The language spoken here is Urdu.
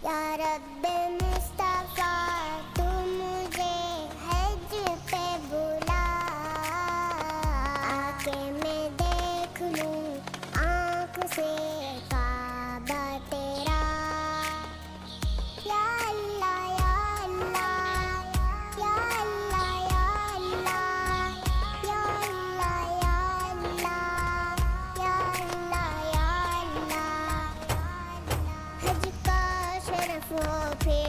یا رب مصطفیٰ تو مجھے حج پہ بلا، آ کے میں دیکھ لوں آنکھ سے کعبہ تیرا۔ یا اللہ یا اللہ، یا اللہ یا اللہ، یا اللہ یا اللہ، یا اللہ یا اللہ۔ حج کا شرف ہو پھر